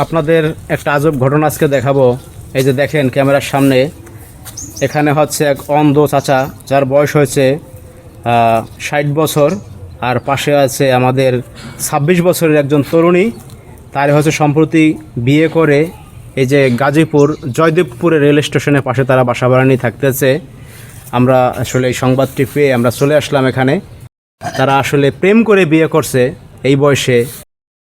আপনাদের একটা আজব ঘটনা আজকে দেখাবো। এই যে দেখেন ক্যামেরার সামনে, এখানে হচ্ছে এক অন্ধ চাচা যার বয়স হয়েছে 60 বছর, আর পাশে আছে আমাদের 26 বছরের একজন তরুণী। তার হচ্ছে সম্প্রতি বিয়ে করে এই যে গাজীপুর জয়দেবপুরের রেল স্টেশনের পাশে তারা বাসা ভাড়া নিয়ে থাকতেছে। আমরা আসলে এই সংবাদটি পেয়ে আমরা চলে আসলাম এখানে। তারা আসলে প্রেম করে বিয়ে করছে এই বয়সে।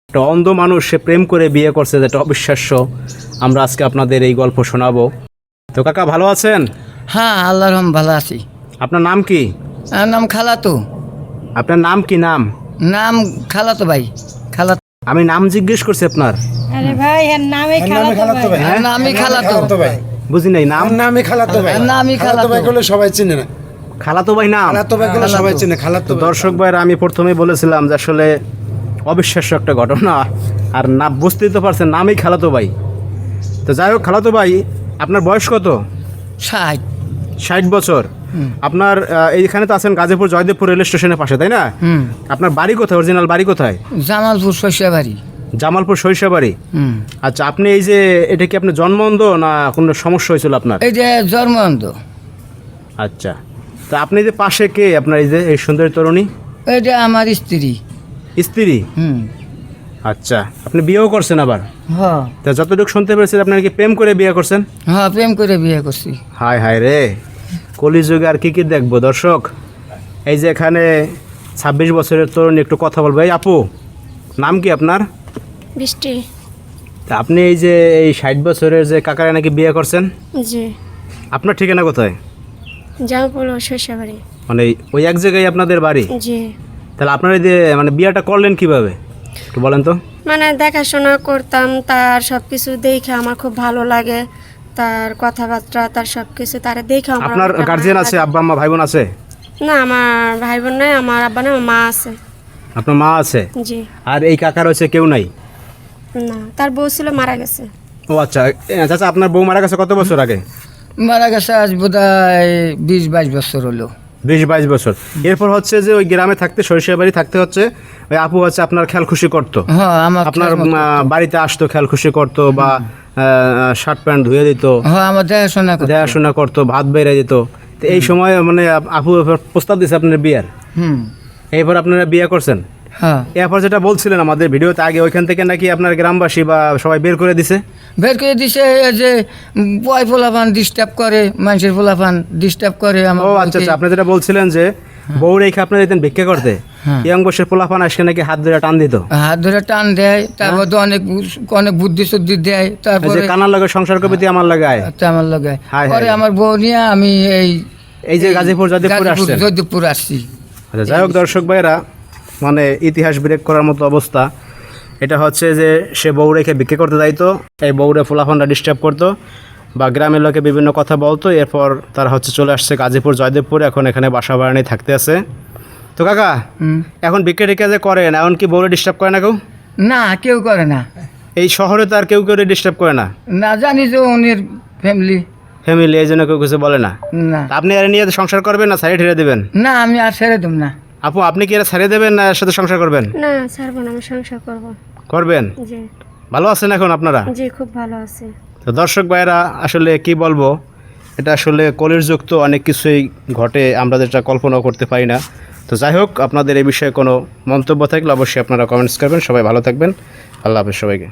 একটা অন্ধ মানুষ সে প্রেম করে বিয়ে করছে, যেটা অবিশ্বাস্য। আমরা আজকে আপনাদের এই গল্প শোনাবো। তো কাকা ভালো আছেন? হ্যাঁ, আল্লাহর রহম ভালো আছি। আপনার নাম কি? আমার নাম খালাতো। আপনার নাম কি? নাম খালাতো ভাই। খালাতো। আমি নাম জিজ্ঞেস করছি আপনার। আরে ভাই এর নামে খালাতো ভাই। হ্যাঁ, নামই খালাতো ভাই। বুঝি নাই নাম। নামই খালাতো ভাই। নামই খালাতো ভাই বলে সবাই চিনে না। খালাতো ভাই নাম। খালাতো ভাই বলে সবাই চিনে। খালাতো ভাই। দর্শক ভাইরা, আমি প্রথমেই বলেছিলাম যে আসলে অবিশ্বাস্য একটা ঘটনা, আর না বুঝতেই তো পারছেন, নামই খালাতো ভাই। তো যাই হোক, খালাতো ভাই আপনার বয়স কত? 60 বছর। আপনার এইখানে তো আছেন গাজীপুর জয়দেবপুর রেল স্টেশনের পাশে, তাই না? আপনার বাড়ি কোথায়? অরিজিনাল বাড়ি কোথায়? জামালপুর শস্যবাড়ি। জামালপুর সরিষাবাড়ি। আচ্ছা, আপনি এই যে এটা কি আপনার জন্মন্ধ না কোনো সমস্যা হয়েছিল আপনার? এই যে জন্মন্ত। আচ্ছা, তো আপনি যে পাশে কে আপনার এই যে এই সুন্দরী তরুণী? এটা আমার স্ত্রী। স্ত্রী? আচ্ছা, আপনি বিয়েও করছেন আবার? হ্যাঁ তা যতটুকু শুনতে পেরেছি আপনার কি প্রেম করে বিয়ে করছেন? হ্যাঁ, প্রেম করে বিয়ে করছি। হায় হায় রে, কলিযুগে আর কি কি দেখবো। দর্শক, এই যে এখানে 26 বছরের তরুণী, একটু কথা বলবো। এই আপু, নাম কি আপনার? বৃষ্টি। তা আপনি এই যে এই 60 বছরের যে কাকারা নাকি বিয়ে করছেন, জি। আপনার ঠিকানা কোথায়? জামালপুর শস্যবাড়ি। মানে ওই এক জায়গায় আপনাদের বাড়ি? জি। তাহলে আপনারা এই যে মানে বিয়েটা করলেন কিভাবে একটু বলেন তো। মানে দেখাশোনা করতাম, তার সব কিছু দেখে আমার খুব ভালো লাগে। তার কথাবার্তা, তার সব কিছু তার দেখে আমার আপনার অনেকটা গার্জিয়ান ভালো আছে, লাগে। আব্বা আম্মা ভাই বোন আছে? না, আমার ভাই বোন নাই, আমার আব্বা নাই, আমার মা আছে। আপনার মা আছে? জি। আর এই কাকার হচ্ছে কেউ নাই? না, তার বউ ছিল, মারা গেছে। ও আচ্ছা। চাচা, আপনার বউ মারা গেছে কত বছর আগে? মারা গেছে আজ বোধহয় 20-22 বছর হলো। 20-22 বছর। এরপর হচ্ছে যে ওই গ্রামে থাকতে, সরিষাবাড়ি থাকতে হচ্ছে ওই আপু হচ্ছে আপনার খেয়াল খুশি করতো? হ্যাঁ, আমার আপনার বাড়িতে আসতো, খেয়াল খুশি করতো, বা শার্ট প্যান্ট ধুয়ে দিত, হ্যাঁ, আমার দেখাশোনা করতো। দেখাশোনা করতো, ভাত বেড়ে দিত। তো এই সময় মানে আপু প্রস্তাব দিয়েছে আপনার বিয়ের। এরপর আপনারা বিয়ে করছেন। হ্যাঁ, এরপর যেটা বলছিলেন আমাদের ভিডিওতে আগে, ওইখান থেকে নাকি আপনার গ্রামবাসী বা সবাই বের করে দিছে। বের করে দিছে। এই যে বয় পোলাপান ডিস্টার্ব করে, মানুষের পোলাপান ডিস্টার্ব করে আমার। ও আচ্ছা আচ্ছা, আপনি যেটা বলছিলেন যে বউ রেখে আপনার যেতেন ভিক্ষা করতে, ইয়ং বয়সের পোলাপান আসে নাকি হাত ধরে টান দিত, হাত ধরে টান দেয়, তারপর তো অনেক অনেক বুদ্ধি শুদ্ধি দেয়। তারপরে কানার লাগে সংসার কবিতে আমার লাগায়। আমার লগে হায় হায়। পরে আমার বউ নিয়ে আমি এই যে গাজীপুর জয়দেবপুরে আসছেন। জয়দেবপুর আসছি। আচ্ছা, যাই হোক দর্শক ভাইরা, মানে ইতিহাস ব্রেক করার মতো অবস্থা। এটা হচ্ছে যে সে বউ রেখে ভিক্ষা করতে যাইতো, এই বউরে পোলাপানরা ডিস্টার্ব করতো বা গ্রামের লোকে বিভিন্ন কথা বলতো। এরপর তারা হচ্ছে চলে আসছে গাজীপুর জয়দেবপুর, এখন এখানে বাসা ভাড়া নিয়ে থাকতে আছে। তো কাকা, এখন ভিক্ষা টিক্ষা যে করেন, এখন কি বউরে ডিস্টার্ব করে না কেউ? না, কেউ করে না। এই শহরে তো আর কেউ কেউ ডিস্টার্ব করে না। না, জানি যে উনির ফ্যামিলি, এই জন্য কেউ কিছু বলে না। না আপনি এর নিয়ে সংসার করবেন না সাইড ঠেলে দেবেন? না, আমি আর ছেড়ে দেব না। আপু, আপনি কি এর ছাড়িয়ে দেবেন না এর সাথে সংসার করবেন? না, ছাড়বো না, আমি সংসার করবো। করবেন? জি। ভালো আছেন এখন আপনারা? জি, খুব ভালো আছে। তো দর্শক ভাইরা, আসলে কি বলবো, এটা আসলে কলির যুগ, তো অনেক কিছুই ঘটে, আমরা যেটা কল্পনাও করতে পারি না। তো যাই হোক, আপনাদের এই বিষয়ে কোনো মন্তব্য থাকলে অবশ্যই আপনারা কমেন্টস করবেন। সবাই ভালো থাকবেন। আল্লাহ হাফেজ সবাইকে।